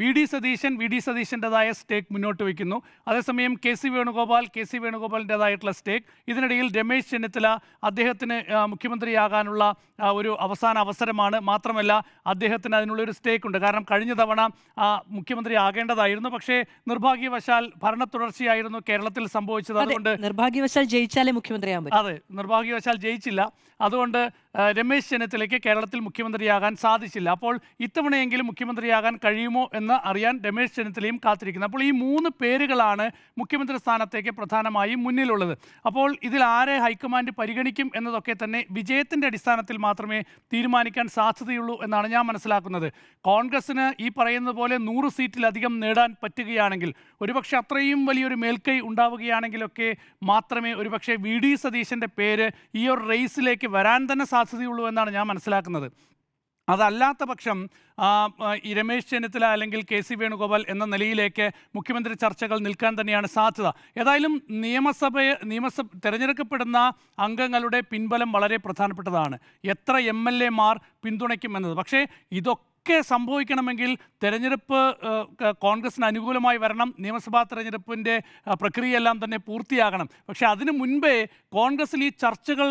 V D സതീശൻ്റെതായ സ്റ്റേക്ക് മുന്നോട്ട് വയ്ക്കുന്നു. അതേസമയം കെ സി വേണുഗോപാലിൻ്റെതായിട്ടുള്ള സ്റ്റേക്ക്. ഇതിനിടയിൽ രമേശ് ചെന്നിത്തല അദ്ദേഹത്തിന് മുഖ്യമന്ത്രിയാകാനുള്ള ഒരു അവസാന അവസരമാണ്. മാത്രമല്ല അദ്ദേഹത്തിന് അതിനുള്ളൊരു സ്റ്റേക്ക് ഉണ്ട്. കാരണം കഴിഞ്ഞ തവണ മുഖ്യമന്ത്രി ആകേണ്ടതായിരുന്നു. പക്ഷേ നിർഭാഗ്യവശാൽ ഭരണ തുടർച്ചയായിരുന്നു കേരളത്തിൽ സംഭവിച്ചത്. അതുകൊണ്ട് നിർഭാഗ്യവശാൽ ജയിച്ചാലേ മുഖ്യമന്ത്രിയാകാൻ പറ്റും. അതെ, നിർഭാഗ്യവശാൽ ജയിച്ചില്ല. അതുകൊണ്ട് രമേശ് ചെന്നിത്തലയ്ക്ക് കേരളത്തിൽ മുഖ്യമന്ത്രിയാകാൻ സാധിച്ചില്ല. അപ്പോൾ ഇത്തവണയെങ്കിലും മുഖ്യമന്ത്രിയാകാൻ കഴിയുമോ എന്ന് അറിയാൻ രമേശ് ചെന്നിത്തലയും കാത്തിരിക്കുന്നു. അപ്പോൾ ഈ 3 പേരുകളാണ് മുഖ്യമന്ത്രി സ്ഥാനത്തേക്ക് പ്രധാനമായും മുന്നിലുള്ളത്. അപ്പോൾ ഇതിൽ ആരെ ഹൈക്കമാൻഡ് പരിഗണിക്കും എന്നതൊക്കെ തന്നെ വിജയത്തിൻ്റെ അടിസ്ഥാനത്തിൽ മാത്രമേ തീരുമാനിക്കാൻ സാധ്യതയുള്ളൂ എന്നാണ് ഞാൻ മനസ്സിലാക്കുന്നത്. കോൺഗ്രസിന് ഈ പറയുന്നത് പോലെ 100 സീറ്റിലധികം നേടാൻ പറ്റുകയാണെങ്കിൽ, ഒരുപക്ഷെ അത്രയും വലിയൊരു മേൽക്കൈ ഉണ്ടാവുകയാണെങ്കിലൊക്കെ മാത്രമേ ഒരുപക്ഷെ വി ഡി സതീശൻ്റെ പേര് ഈ ഒരു റേസിലേക്ക് വരാൻ തന്നെ സാധ്യതയുള്ളൂ എന്നാണ് ഞാൻ മനസ്സിലാക്കുന്നത്. അതല്ലാത്ത പക്ഷം ഈ രമേശ് ചെന്നിത്തല അല്ലെങ്കിൽ കെ സി വേണുഗോപാൽ എന്ന നിലയിലേക്ക് മുഖ്യമന്ത്രി ചർച്ചകൾ നിൽക്കാൻ തന്നെയാണ് സാധ്യത. ഏതായാലും നിയമസഭ തിരഞ്ഞെടുക്കപ്പെടുന്ന അംഗങ്ങളുടെ പിൻബലം വളരെ പ്രധാനപ്പെട്ടതാണ്. എത്ര MLA-മാർ പിന്തുണയ്ക്കും എന്നത്. പക്ഷേ ഇതൊക്കെ സംഭവിക്കണമെങ്കിൽ തെരഞ്ഞെടുപ്പ് കോൺഗ്രസിന് അനുകൂലമായി വരണം. നിയമസഭാ തെരഞ്ഞെടുപ്പിൻ്റെ പ്രക്രിയയെല്ലാം തന്നെ പൂർത്തിയാകണം. പക്ഷേ അതിനു മുൻപേ കോൺഗ്രസിൽ ഈ ചർച്ചകൾ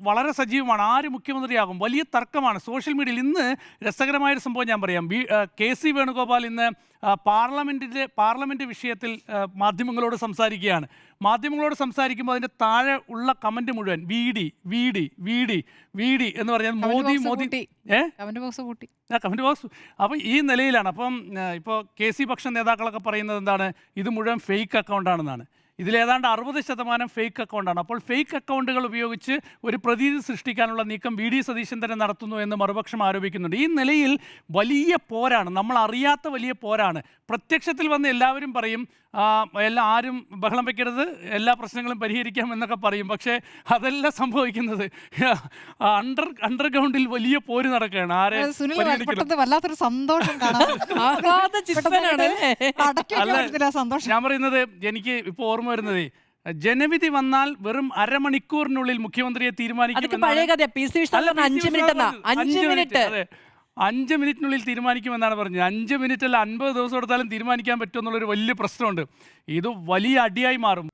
വളരെ സജീവമാണ്. ആര് മുഖ്യമന്ത്രിയാകും? വലിയ തർക്കമാണ് സോഷ്യൽ മീഡിയയിൽ. ഇന്ന് രസകരമായൊരു സംഭവം ഞാൻ പറയാം. കെ സി വേണുഗോപാൽ ഇന്ന് പാർലമെൻറ്റ് വിഷയത്തിൽ മാധ്യമങ്ങളോട് സംസാരിക്കുകയാണ്. മാധ്യമങ്ങളോട് സംസാരിക്കുമ്പോൾ അതിൻ്റെ താഴെ ഉള്ള കമൻറ്റ് മുഴുവൻ വി ഡി എന്ന് പറഞ്ഞാൽ മോദി കമൻറ്റ് ബോക്സ്. അപ്പം ഈ നിലയിലാണ്. അപ്പം ഇപ്പോൾ കെ സി പക്ഷ നേതാക്കളൊക്കെ പറയുന്നത് എന്താണ്? ഇത് മുഴുവൻ ഫേക്ക് അക്കൗണ്ടാണെന്നാണ്. ഇതിലേതാണ്ട് 60% ഫേക്ക് അക്കൗണ്ടാണ്. അപ്പോൾ ഫേക്ക് അക്കൗണ്ടുകൾ ഉപയോഗിച്ച് ഒരു പ്രതീതി സൃഷ്ടിക്കാനുള്ള നീക്കം വി ഡി സതീശൻ തന്നെ നടത്തുന്നു എന്ന് മറുപക്ഷം ആരോപിക്കുന്നുണ്ട്. ഈ നിലയിൽ വലിയ പോരാണ്, നമ്മൾ അറിയാത്ത വലിയ പോരാണ്. പ്രത്യക്ഷത്തിൽ വന്ന് എല്ലാവരും പറയും ആരും ബഹളം വയ്ക്കരുത്, എല്ലാ പ്രശ്നങ്ങളും പരിഹരിക്കാം എന്നൊക്കെ പറയും. പക്ഷേ അതല്ല സംഭവിക്കുന്നത്. അണ്ടർഗ്രൗണ്ടിൽ വലിയ പോര് നടക്കുകയാണ്. വല്ലാത്തൊരു സന്തോഷം. ഞാൻ പറയുന്നത്, എനിക്ക് ഇപ്പോൾ ഓർമ്മ വരുന്നത്, ജനവിധി വന്നാൽ വെറും അരമണിക്കൂറിനുള്ളിൽ മുഖ്യമന്ത്രിയെ തീരുമാനിക്കും. 5 മിനിറ്റിനുള്ളിൽ തീരുമാനിക്കുമെന്നാണ് പറഞ്ഞത്. 5 മിനിറ്റല്ല 50 ദിവസം എടുത്താലും തീരുമാനിക്കാൻ പറ്റുമെന്നുള്ളൊരു വലിയ പ്രശ്നമുണ്ട്. ഇത് വലിയ അടിയായി മാറും.